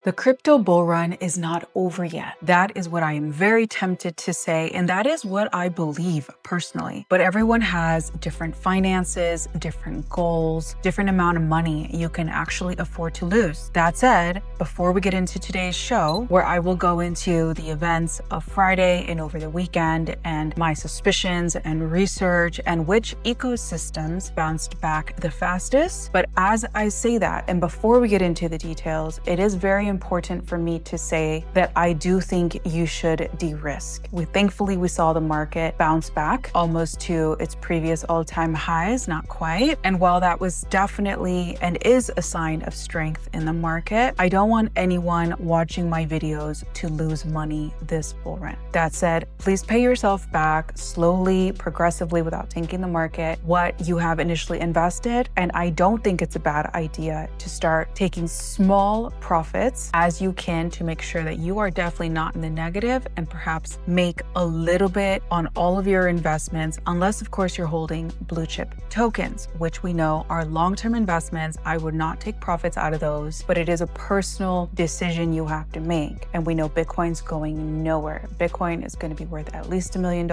The crypto bull run is not over yet. That is what I am very tempted to say, and that is what I believe personally. But everyone has different finances, different goals, different amount of money you can actually afford to lose. That said, before we get into today's show, where I will go into the events of Friday and over the weekend and my suspicions and research and which ecosystems bounced back the fastest. But as I say that, and before we get into the details, it is very important for me to say that I do think you should de-risk. Thankfully, we saw the market bounce back almost to its previous all-time highs, not quite. And while that was definitely and is a sign of strength in the market, I don't want anyone watching my videos to lose money this bull run. That said, please pay yourself back slowly, progressively, without tanking the market, what you have initially invested. And I don't think it's a bad idea to start taking small profits as you can to make sure that you are definitely not in the negative and perhaps make a little bit on all of your investments, unless of course you're holding blue chip tokens, which we know are long-term investments. I would not take profits out of those, but it is a personal decision you have to make. And we know Bitcoin's going nowhere. Bitcoin is going to be worth at least $1 million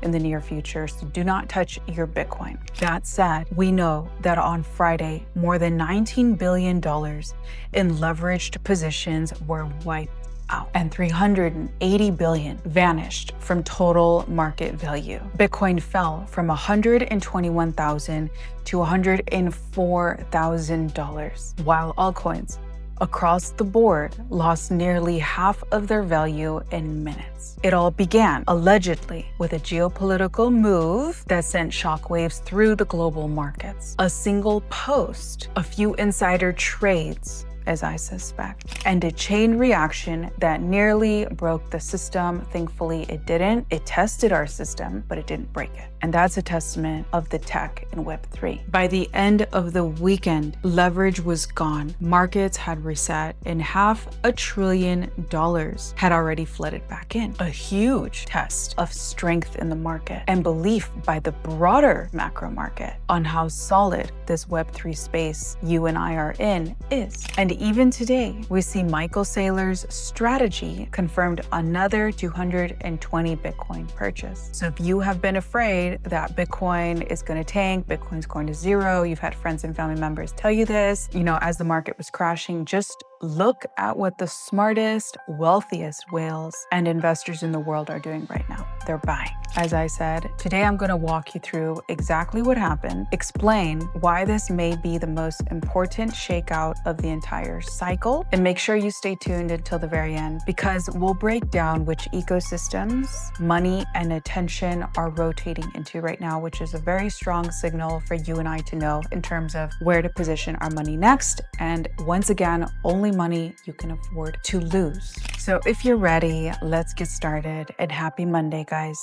in the near future, so do not touch your Bitcoin. That said, we know that on Friday, more than $19 billion in leveraged positions were wiped out, and 380 billion vanished from total market value. Bitcoin fell from $121,000 to $104,000, while altcoins across the board lost nearly half of their value in minutes. It all began, allegedly, with a geopolitical move that sent shockwaves through the global markets. A single post, a few insider trades, as I suspect, and a chain reaction that nearly broke the system. Thankfully, it didn't. It tested our system, but it didn't break it. And that's a testament of the tech in Web3. By the end of the weekend, leverage was gone. Markets had reset, and $500 billion had already flooded back in. A huge test of strength in the market and belief by the broader macro market on how solid this Web3 space you and I are in is. And even today, we see Michael Saylor's strategy confirmed another 220 Bitcoin purchase. So if you have been afraid that Bitcoin is going to tank, Bitcoin's going to zero, you've had friends and family members tell you this, as the market was crashing, just look at what the smartest, wealthiest whales and investors in the world are doing right now. They're buying. As I said, today I'm going to walk you through exactly what happened, explain why this may be the most important shakeout of the entire cycle, and make sure you stay tuned until the very end, because we'll break down which ecosystems money and attention are rotating into right now, which is a very strong signal for you and I to know in terms of where to position our money next. And once again, only money you can afford to lose. So if you're ready, let's get started, and happy Monday, guys.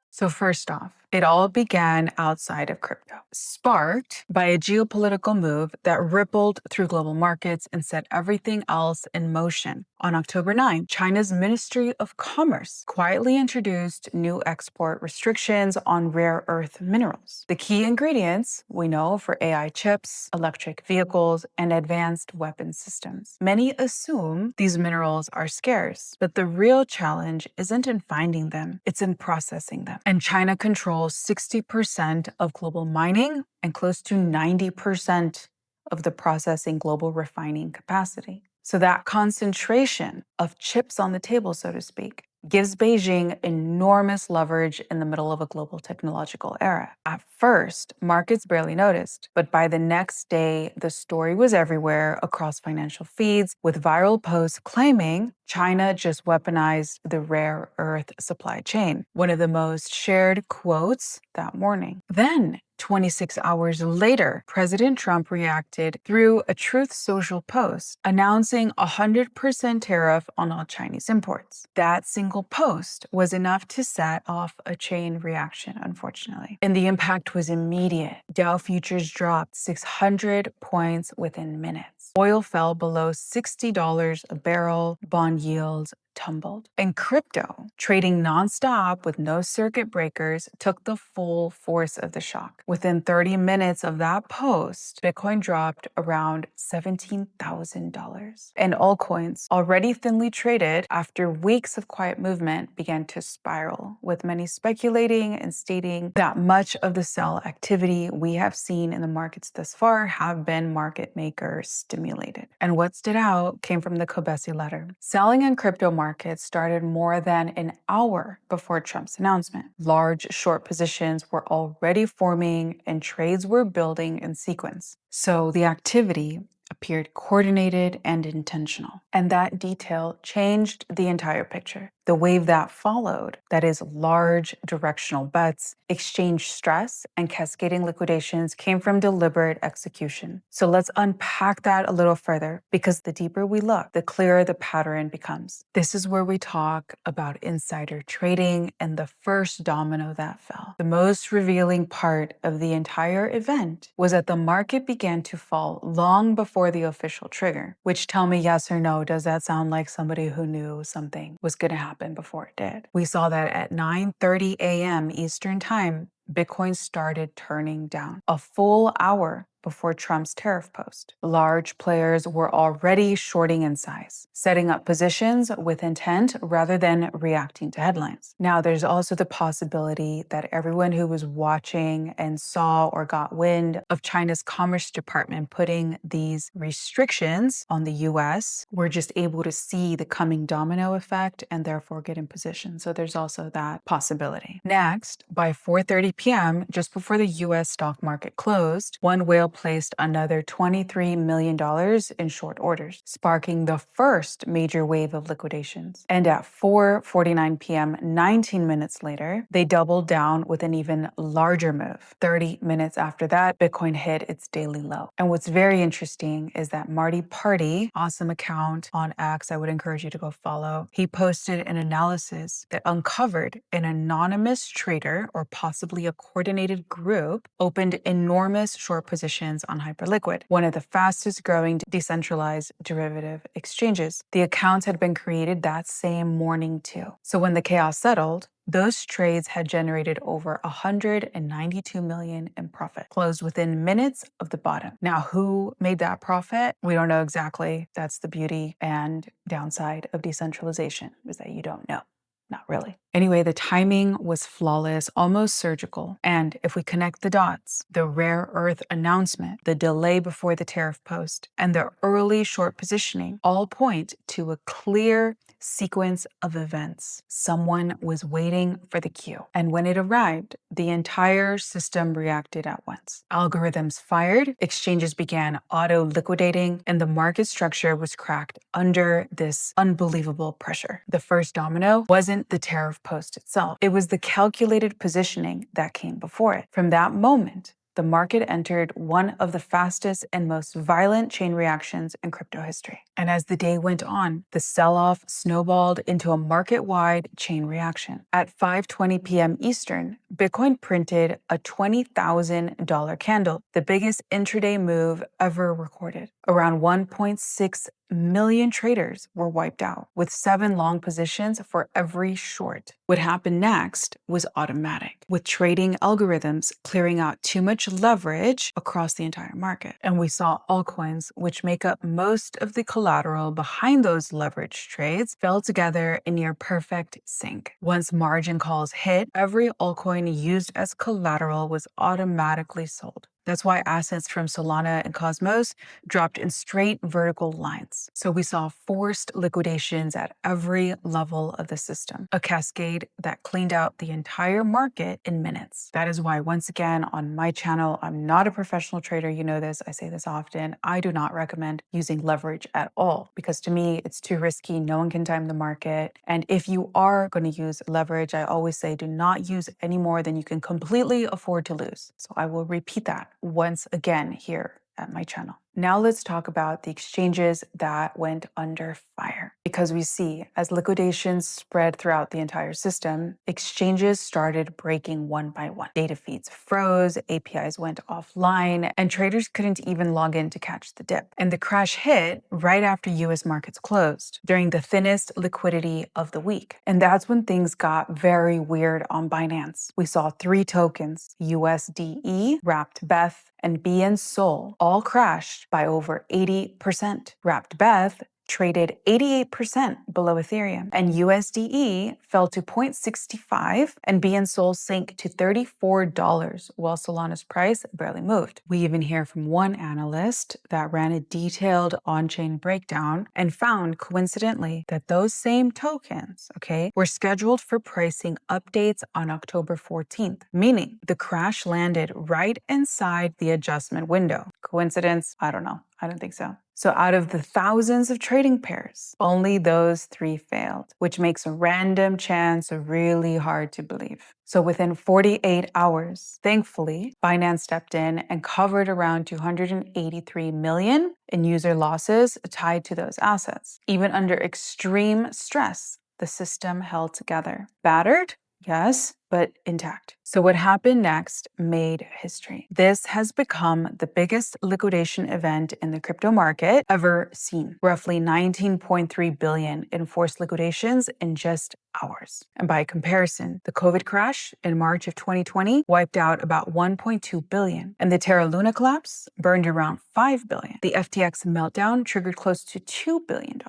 So first off, it all began outside of crypto, sparked by a geopolitical move that rippled through global markets and set everything else in motion. On October 9, China's Ministry of Commerce quietly introduced new export restrictions on rare earth minerals, the key ingredients we know for AI chips, electric vehicles, and advanced weapon systems. Many assume these minerals are scarce, but the real challenge isn't in finding them, it's in processing them. And China controls 60% of global mining and close to 90% of the processing global refining capacity. So that concentration of chips on the table, so to speak, gives Beijing enormous leverage in the middle of a global technological era. At first, markets barely noticed, but by the next day, the story was everywhere across financial feeds, with viral posts claiming China just weaponized the rare earth supply chain, one of the most shared quotes that morning. Then, 26 hours later, President Trump reacted through a Truth Social post announcing a 100% tariff on all Chinese imports. That single post was enough to set off a chain reaction, unfortunately. And the impact was immediate. Dow futures dropped 600 points within minutes. Oil fell below $60 a barrel. Bond yields tumbled. And crypto, trading nonstop with no circuit breakers, took the full force of the shock. Within 30 minutes of that post, Bitcoin dropped around $17,000. And altcoins, already thinly traded after weeks of quiet movement, began to spiral, with many speculating and stating that much of the sell activity we have seen in the markets thus far have been market maker stimulated. And what stood out came from the Kobesi letter. Selling in crypto markets started more than an hour before Trump's announcement. Large short positions were already forming and trades were building in sequence. So the activity appeared coordinated and intentional. And that detail changed the entire picture. The wave that followed, that is large directional bets, exchange stress, and cascading liquidations, came from deliberate execution. So let's unpack that a little further, because the deeper we look, the clearer the pattern becomes. This is where we talk about insider trading and the first domino that fell. The most revealing part of the entire event was that the market began to fall long before the official trigger, which, tell me yes or no, does that sound like somebody who knew something was going to happen before it did? We saw that at 9:30 a.m. Eastern Time, Bitcoin started turning down a full hour before Trump's tariff post. Large players were already shorting in size, setting up positions with intent rather than reacting to headlines. Now, there's also the possibility that everyone who was watching and saw or got wind of China's Commerce Department putting these restrictions on the US were just able to see the coming domino effect and therefore get in position. So there's also that possibility. Next, by 4:30 p.m., just before the US stock market closed, one whale placed another $23 million in short orders, sparking the first major wave of liquidations. And at 4:49 p.m., 19 minutes later, they doubled down with an even larger move. 30 minutes after that, Bitcoin hit its daily low. And what's very interesting is that Marty Party, awesome account on X, I would encourage you to go follow, he posted an analysis that uncovered an anonymous trader, or possibly a coordinated group, opened enormous short positions on Hyperliquid, one of the fastest growing decentralized derivative exchanges. The accounts had been created that same morning too. So when the chaos settled, those trades had generated over $192 million in profit, closed within minutes of the bottom. Now, who made that profit? We don't know exactly. That's the beauty and downside of decentralization, is that you don't know. Not really. Anyway, the timing was flawless, almost surgical. And if we connect the dots, the rare earth announcement, the delay before the tariff post, and the early short positioning all point to a clear sequence of events. Someone was waiting for the cue. And when it arrived, the entire system reacted at once. Algorithms fired, exchanges began auto-liquidating, and the market structure was cracked under this unbelievable pressure. The first domino wasn't the tariff post itself. It was the calculated positioning that came before it. From that moment, the market entered one of the fastest and most violent chain reactions in crypto history. And as the day went on, the sell-off snowballed into a market-wide chain reaction. At 5:20 p.m. Eastern, Bitcoin printed a $20,000 candle, the biggest intraday move ever recorded. Around 1.6 million traders were wiped out, with 7 long positions for every short. What happened next was automatic, with trading algorithms clearing out too much leverage across the entire market. And we saw altcoins, which make up most of the collateral behind those leverage trades, fell together in near perfect sync. Once margin calls hit, every altcoin used as collateral was automatically sold. That's why assets from Solana and Cosmos dropped in straight vertical lines. So we saw forced liquidations at every level of the system, a cascade that cleaned out the entire market in minutes. That is why, once again, on my channel, I'm not a professional trader. You know this, I say this often. I do not recommend using leverage at all, because to me, it's too risky. No one can time the market. And if you are going to use leverage, I always say do not use any more than you can completely afford to lose. So I will repeat that once again here at my channel. Now let's talk about the exchanges that went under fire. Because we see, as liquidations spread throughout the entire system, exchanges started breaking one by one. Data feeds froze, APIs went offline, and traders couldn't even log in to catch the dip. And the crash hit right after US markets closed, during the thinnest liquidity of the week. And that's when things got very weird on Binance. We saw 3 tokens, USDE, Wrapped Beth, and BN Sol, all crashed by over 80%. Wrapped Beth traded 88% below Ethereum, and USDE fell to 0.65, and BN Sol sank to $34, while Solana's price barely moved. We even hear from one analyst that ran a detailed on-chain breakdown and found, coincidentally, that those same tokens, were scheduled for pricing updates on October 14th, meaning the crash landed right inside the adjustment window. Coincidence? I don't know. I don't think so. So out of the thousands of trading pairs, only those 3 failed, which makes a random chance really hard to believe. So within 48 hours, thankfully, Binance stepped in and covered around 283 million in user losses tied to those assets. Even under extreme stress, the system held together. Battered? Yes, but intact. So what happened next made history. This has become the biggest liquidation event in the crypto market ever seen. Roughly 19.3 billion in forced liquidations in just hours. And by comparison, the COVID crash in March of 2020 wiped out about 1.2 billion. And the Terra Luna collapse burned around 5 billion. The FTX meltdown triggered close to $2 billion.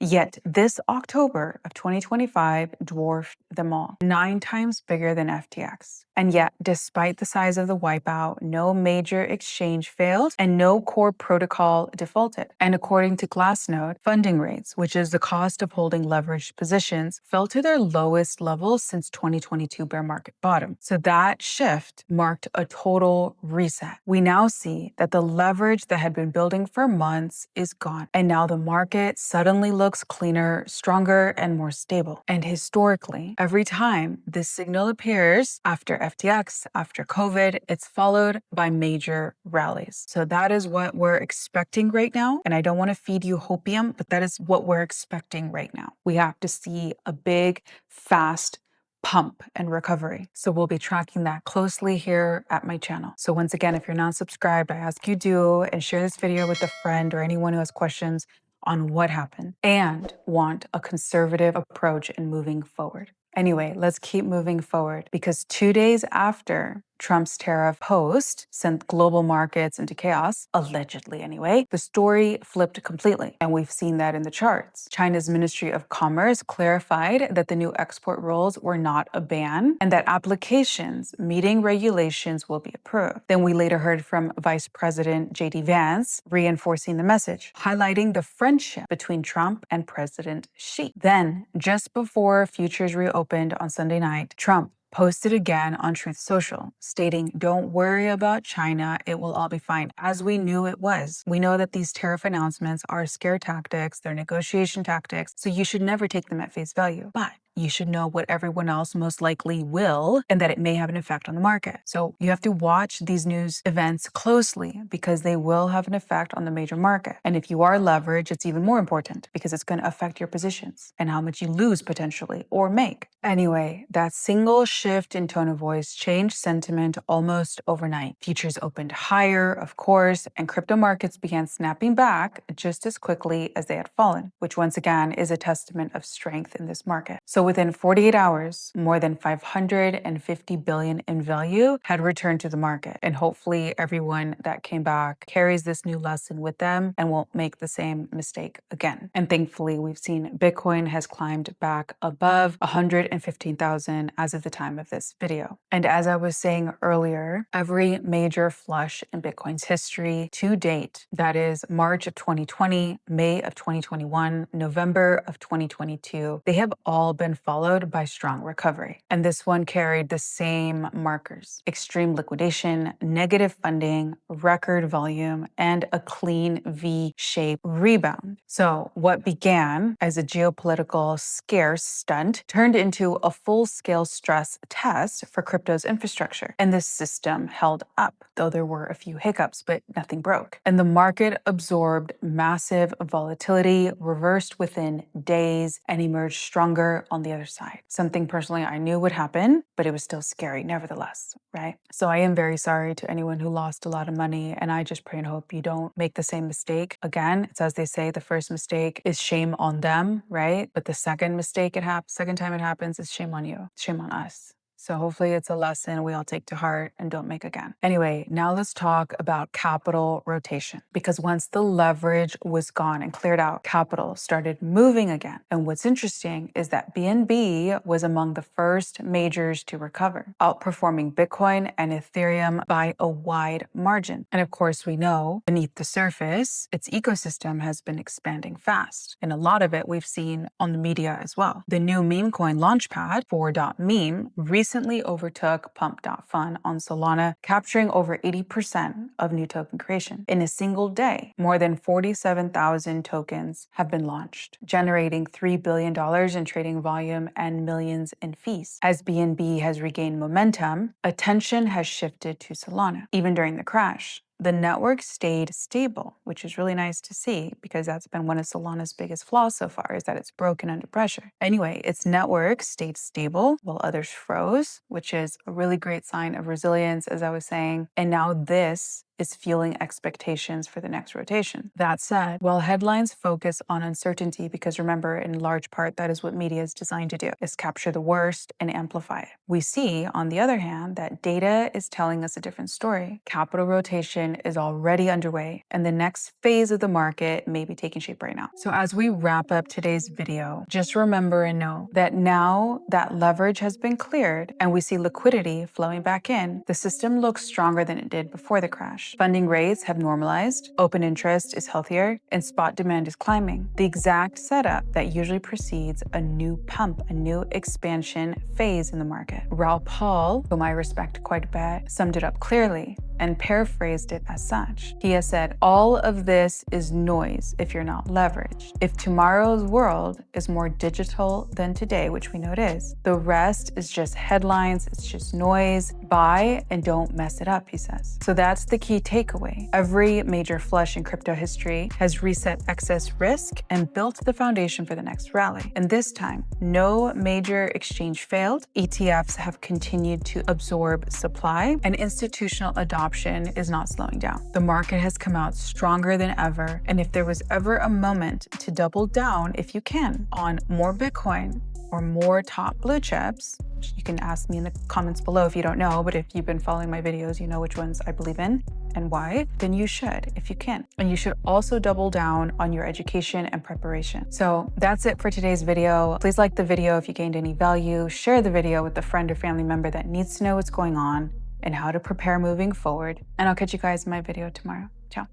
Yet this October of 2025 dwarfed them all, 9 times bigger than FTX. And yet, despite the size of the wipeout, no major exchange failed and no core protocol defaulted. And according to Glassnode, funding rates, which is the cost of holding leveraged positions, fell to their lowest level since 2022 bear market bottom. So that shift marked a total reset. We now see that the leverage that had been building for months is gone. And now the market suddenly looks cleaner, stronger, and more stable. And historically, every time this signal appears after FTX, after COVID, it's followed by major rallies. So that is what we're expecting right now. And I don't want to feed you hopium, but that is what we're expecting right now. We have to see a big, fast pump and recovery. So we'll be tracking that closely here at my channel. So once again, if you're not subscribed, I ask you do, and share this video with a friend or anyone who has questions on what happened and want a conservative approach in moving forward. Anyway, let's keep moving forward, because 2 days after Trump's tariff post sent global markets into chaos, allegedly anyway, the story flipped completely. And we've seen that in the charts. China's Ministry of Commerce clarified that the new export rules were not a ban and that applications meeting regulations will be approved. Then we later heard from Vice President J.D. Vance reinforcing the message, highlighting the friendship between Trump and President Xi. Then, just before futures reopened on Sunday night, Trump posted again on Truth Social, stating, "Don't worry about China, it will all be fine," as we knew it was. We know that these tariff announcements are scare tactics, they're negotiation tactics, so you should never take them at face value. But you should know what everyone else most likely will, and that it may have an effect on the market. So you have to watch these news events closely, because they will have an effect on the major market. And if you are leveraged, it's even more important, because it's going to affect your positions and how much you lose potentially or make. Anyway, that single shift in tone of voice changed sentiment almost overnight. Futures opened higher, of course, and crypto markets began snapping back just as quickly as they had fallen, which once again is a testament of strength in this market. So within 48 hours, more than 550 billion in value had returned to the market. And hopefully everyone that came back carries this new lesson with them and won't make the same mistake again. And thankfully, we've seen Bitcoin has climbed back above 115,000 as of the time of this video. And as I was saying earlier, every major flush in Bitcoin's history to date, that is March of 2020, May of 2021, November of 2022, they have all been and followed by strong recovery. And this one carried the same markers: extreme liquidation, negative funding, record volume, and a clean V-shaped rebound. So what began as a geopolitical scare stunt turned into a full-scale stress test for crypto's infrastructure. And the system held up, though there were a few hiccups, but nothing broke. And the market absorbed massive volatility, reversed within days, and emerged stronger on the other side. Something personally I knew would happen, but it was still scary nevertheless, right? So I am very sorry to anyone who lost a lot of money, and I just pray and hope you don't make the same mistake again. It's as they say, the first mistake is shame on them, right? But the second time it happens, is shame on you, shame on us. So hopefully it's a lesson we all take to heart and don't make again. Anyway, now let's talk about capital rotation, because once the leverage was gone and cleared out, capital started moving again. And what's interesting is that BNB was among the first majors to recover, outperforming Bitcoin and Ethereum by a wide margin. And of course, we know beneath the surface, its ecosystem has been expanding fast. And a lot of it we've seen on the media as well. The new meme coin launchpad, 4.meme, recently overtook Pump.fun on Solana, capturing over 80% of new token creation. In a single day, more than 47,000 tokens have been launched, generating $3 billion in trading volume and millions in fees. As BNB has regained momentum, attention has shifted to Solana. Even during the crash, the network stayed stable, which is really nice to see, because that's been one of Solana's biggest flaws so far, is that it's broken under pressure. Anyway, its network stayed stable while others froze, which is a really great sign of resilience, as I was saying. And now this is fueling expectations for the next rotation. That said, while headlines focus on uncertainty, because remember, in large part, that is what media is designed to do, is capture the worst and amplify it. We see, on the other hand, that data is telling us a different story. Capital rotation is already underway, and the next phase of the market may be taking shape right now. So as we wrap up today's video, just remember and know that now that leverage has been cleared and we see liquidity flowing back in, the system looks stronger than it did before the crash. Funding rates have normalized, open interest is healthier, and spot demand is climbing. The exact setup that usually precedes a new pump, a new expansion phase in the market. Raoul Pal, whom I respect quite a bit, summed it up clearly and paraphrased it as such. He has said, all of this is noise if you're not leveraged. If tomorrow's world is more digital than today, which we know it is, the rest is just headlines, it's just noise. Buy and don't mess it up, he says. So that's the key takeaway. Every major flush in crypto history has reset excess risk and built the foundation for the next rally. And this time, no major exchange failed. ETFs have continued to absorb supply, and institutional adoption is not slowing down. The market has come out stronger than ever, and if there was ever a moment to double down, if you can, on more Bitcoin or more top blue chips, you can ask me in the comments below if you don't know, but if you've been following my videos, you know which ones I believe in and why, then you should, if you can. And you should also double down on your education and preparation. So that's it for today's video. Please like the video if you gained any value, share the video with a friend or family member that needs to know what's going on and how to prepare moving forward. And I'll catch you guys in my video tomorrow. Ciao.